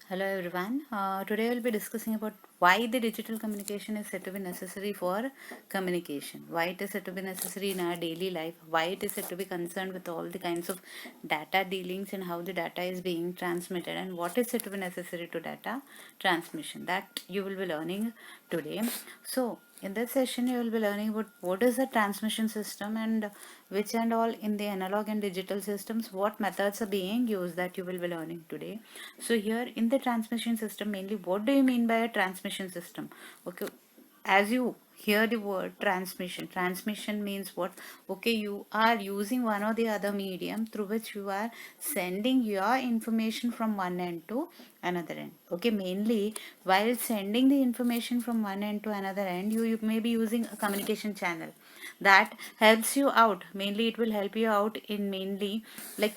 Hello everyone. Today we'll be discussing about why the digital communication is said to be necessary for communication. Why it is said to be necessary in our daily life. Why it is said to be concerned with all the kinds of data dealings and how the data is being transmitted and what is said to be necessary to data transmission. That you will be learning today. So in this session, you will be learning about what is the transmission system and which and all in the analog and digital systems, what methods are being used that you will be learning today. So here in the transmission system, mainly what do you mean by a transmission system? Okay, as you hear the word transmission means what? Okay, you are using one or the other medium through which you are sending your information from one end to another end. Okay, mainly while sending the information from one end to another end, you may be using a communication channel that helps you out. Mainly it will help you out in mainly like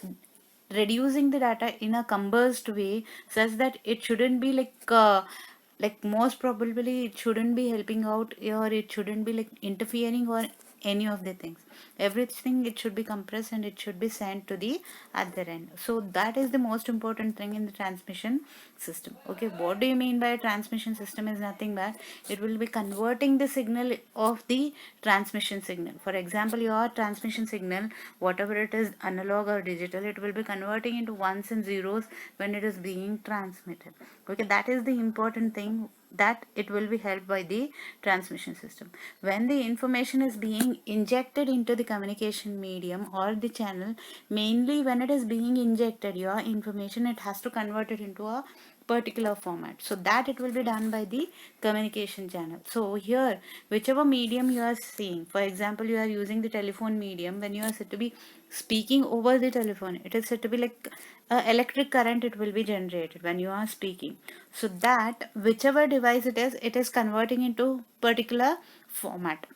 reducing the data in a compressed way such that it shouldn't be like most probably it shouldn't be helping out or it shouldn't be like interfering or any of the things. Everything it should be compressed and it should be sent to the other end. So that is the most important thing in the transmission system. Okay, what do you mean by a transmission system is nothing but it will be converting the signal of the transmission signal. For example, your transmission signal, whatever it is, analog or digital, it will be converting into ones and zeros when it is being transmitted. Okay, that is the important thing, that it will be helped by the transmission system. When the information is being injected into the communication medium or the channel, mainly when it is being injected your information, it has to convert it into a particular format, so that it will be done by the communication channel. So here, whichever medium you are seeing, for example, you are using the telephone medium. When you are said to be speaking over the telephone, it is said to be like electric current it will be generated when you are speaking, so that whichever device it is converting into particular format.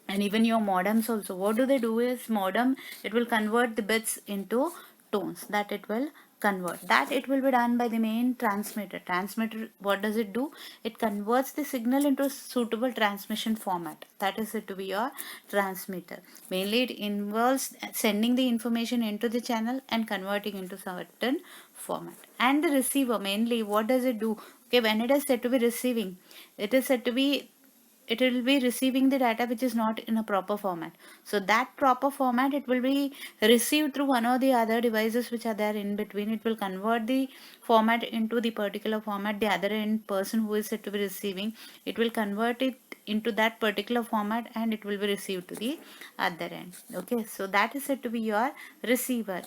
And even your modems also, what do they do is modem, it will convert the bits into tones, that it will convert, that it will be done by the main transmitter. What does it do? It converts the signal into suitable transmission format, that is it to be your transmitter. Mainly it involves sending the information into the channel and converting into certain format. And the receiver, mainly what does it do? Okay, when it is said to be receiving, it is said to be, it will be receiving the data which is not in a proper format. So that proper format, it will be received through one or the other devices which are there in between. It will convert the format into the particular format. The other end person who is said to be receiving, it will convert it into that particular format and it will be received to the other end. Okay, so that is said to be your receiver.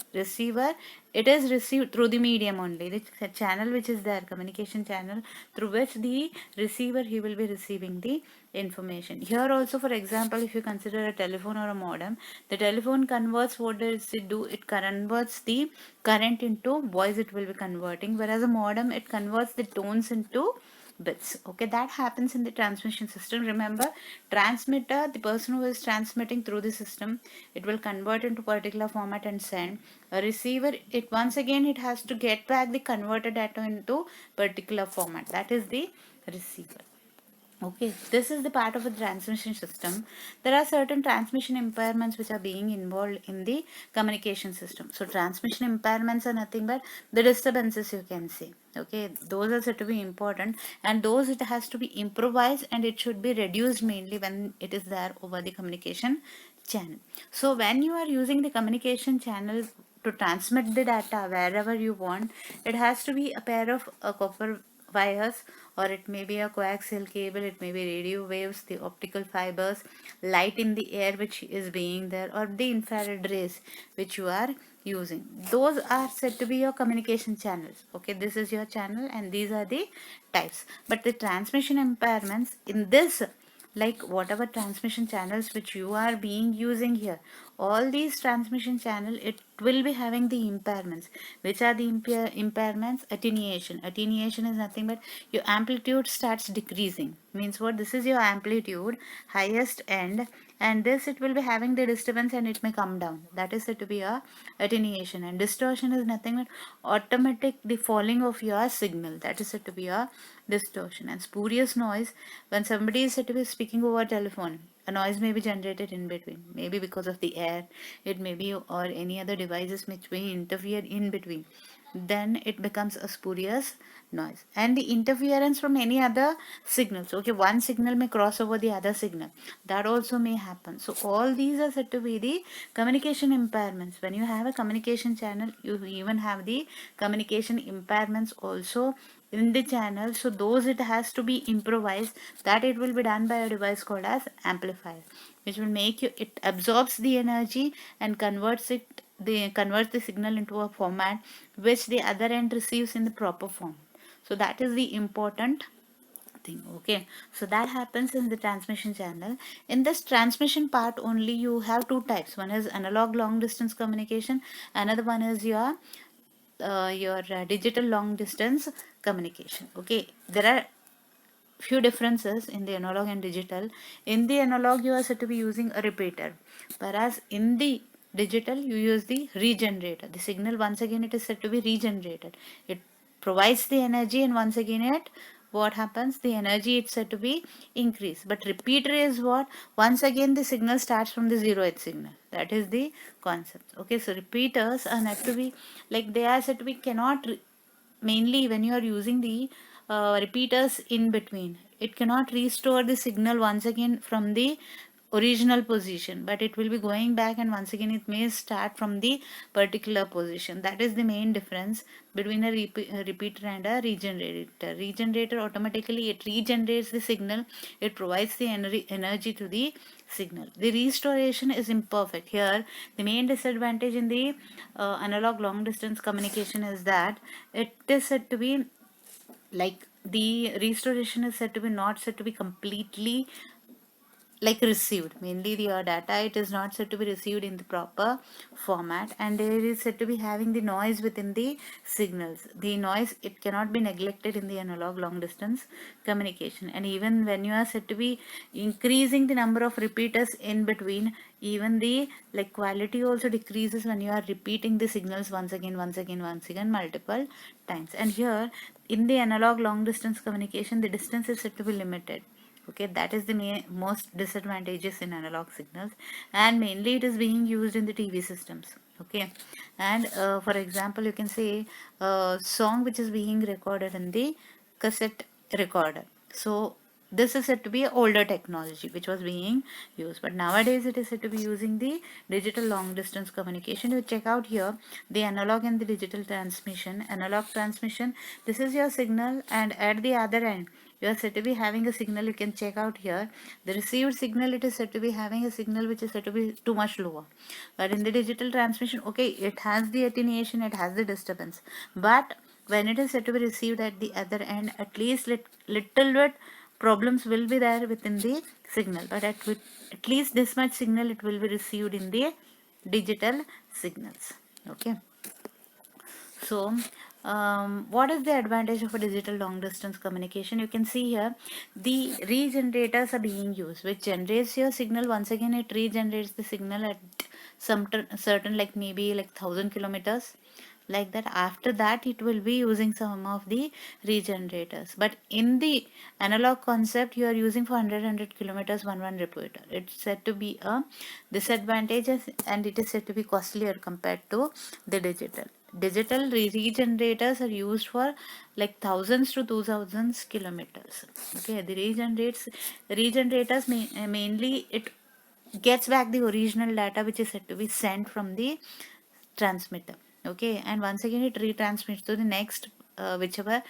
It is received through the medium only, the channel which is there, communication channel, through which the receiver he will be receiving the information. Here also, for example, if you consider a telephone or a modem, the telephone converts, what does it do? It converts the current into voice, it will be converting, whereas a modem, it converts the tones into bits. Okay, that happens in the transmission system. Remember, transmitter, the person who is transmitting through the system, it will convert into particular format and send. A receiver, it once again it has to get back the converted data into particular format, that is the receiver. Okay, this is the part of a transmission system. There are certain transmission impairments which are being involved in the communication system. So transmission impairments are nothing but the disturbances, you can say. Okay, those are said to be important, and those it has to be improvised and it should be reduced mainly when it is there over the communication channel. So when you are using the communication channel to transmit the data wherever you want, it has to be a pair of copper wires, or it may be a coaxial cable, it may be radio waves, the optical fibers, light in the air which is being there, or the infrared rays which you are using. Those are said to be your communication channels. Okay, this is your channel and these are the types. But the transmission impairments in this, like whatever transmission channels which you are being using here, all these transmission channel, it will be having the impairments. Which are the impairments? Attenuation is nothing but your amplitude starts decreasing. Means what? This is your amplitude, highest end, and this it will be having the disturbance and it may come down. That is said to be a attenuation. And distortion is nothing but automatic the falling of your signal. That is said to be a distortion. And spurious noise, when somebody is said to be speaking over telephone, a noise may be generated in between, maybe because of the air, it may be, or any other devices which may interfere in between. then it becomes a spurious noise. And the interference from any other signals, okay, one signal may cross over the other signal, that also may happen. So all these are said to be the communication impairments. When you have a communication channel, you even have the communication impairments also in the channel. So those it has to be improvised, that it will be done by a device called as amplifier, which will make you, it absorbs the energy and converts the signal into a format which the other end receives in the proper form. So that is the important thing. Okay, so that happens in the transmission channel. In this transmission part only, you have two types. One is analog long distance communication, another one is your digital long distance communication. Okay, there are few differences in the analog and digital. In the analog, you are said to be using a repeater, whereas in the digital you use the regenerator. The signal, once again, it is said to be regenerated. It provides the energy, and once again it, what happens, the energy it's said to be increased. But repeater is what, once again the signal starts from the 0th signal. That is the concept. Okay, so repeaters are not to be, like, they are said to be cannot mainly when you are using the repeaters in between, it cannot restore the signal once again from the original position, but it will be going back, and once again it may start from the particular position. That is the main difference between a repeater and a regenerator. Regenerator, automatically it regenerates the signal, it provides the energy to the signal. The restoration is imperfect. Here the main disadvantage in the analog long distance communication is that it is said to be, like, the restoration is said to be not said to be completely like received. Mainly the data, it is not said to be received in the proper format, and it is said to be having the noise within the signals. The noise, it cannot be neglected in the analog long distance communication. And even when you are said to be increasing the number of repeaters in between, even the, like, quality also decreases when you are repeating the signals once again multiple times. And here in the analog long distance communication, the distance is said to be limited. Okay, that is the most disadvantages in analog signals, and mainly it is being used in the TV systems. Okay, and for example, you can say a song which is being recorded in the cassette recorder. So this is said to be older technology which was being used, but nowadays it is said to be using the digital long distance communication. You check out here the analog and the digital transmission. Analog transmission, this is your signal, and at the other end you are said to be having a signal. You can check out here the received signal, it is said to be having a signal which is said to be too much lower. But in the digital transmission, okay, it has the attenuation, it has the disturbance, but when it is said to be received at the other end, at least little bit problems will be there within the signal, but at least this much signal it will be received in the digital signals. Okay, so what is the advantage of a digital long distance communication? You can see here the regenerators are being used, which generates your signal. Once again, it regenerates the signal at some certain, like maybe like 1,000 kilometers, like that. After that, it will be using some of the regenerators. But in the analog concept, you are using for 100 kilometers one repeater. It's said to be a disadvantage, and it is said to be costlier compared to the digital. Digital regenerators are used for like thousands to 2,000 kilometers. Okay, the regenerators mainly it gets back the original data which is said to be sent from the transmitter. Okay, and once again it retransmits to the next whichever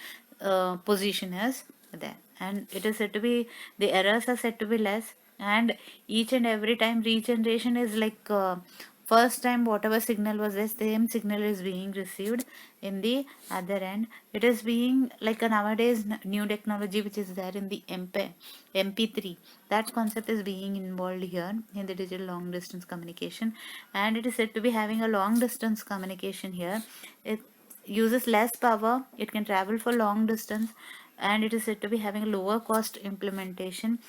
position is there, and it is said to be, the errors are said to be less, and each and every time regeneration is like first time whatever signal was the same signal is being received in the other end. It is being like a nowadays new technology which is there in the MP3. That concept is being involved here in the digital long distance communication, and it is said to be having a long distance communication here. It uses less power, it can travel for long distance, and it is said to be having a lower cost implementation.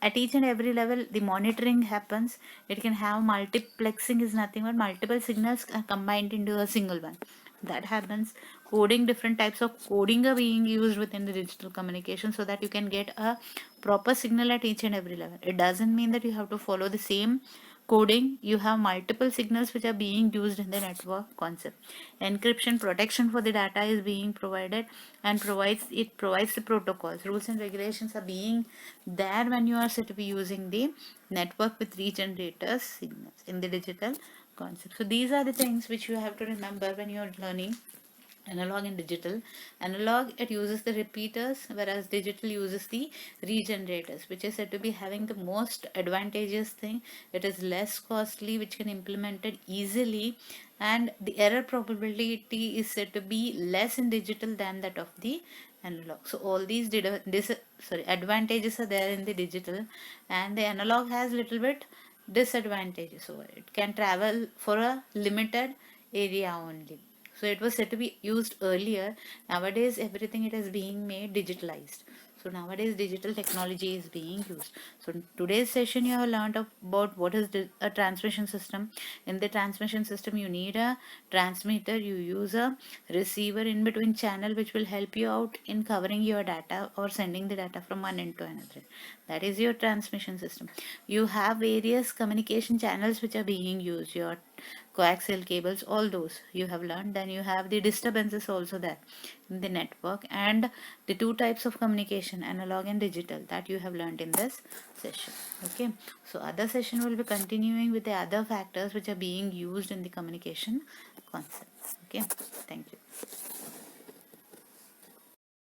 At each and every level the monitoring happens. It can have multiplexing, is nothing but multiple signals combined into a single one. That happens. Coding, different types of coding are being used within the digital communication, so that you can get a proper signal at each and every level. It doesn't mean that you have to follow the same coding, you have multiple signals which are being used in the network concept. Encryption protection for the data is being provided, and provides the protocols. Rules and regulations are being there when you are set to be using the network with regenerators signals in the digital concept. So these are the things which you have to remember when you are learning analog and digital. Analog, it uses the repeaters, whereas digital uses the regenerators, which is said to be having the most advantageous thing. It is less costly, which can implemented easily, and the error probability is said to be less in digital than that of the analog. So all these advantages are there in the digital, and the analog has little bit disadvantages. So it can travel for a limited area only. So it was said to be used earlier. Nowadays, everything it is being made digitalized. So nowadays, digital technology is being used. So in today's session, you have learned about what is a transmission system. In the transmission system, you need a transmitter. You use a receiver in between channel, which will help you out in covering your data or sending the data from one end to another. That is your transmission system. You have various communication channels which are being used. Your coaxial cables, all those you have learned. Then you have the disturbances also there in the network, and the two types of communication, analog and digital, that you have learned in this session. Okay, so other session will be continuing with the other factors which are being used in the communication concept. Okay, thank you.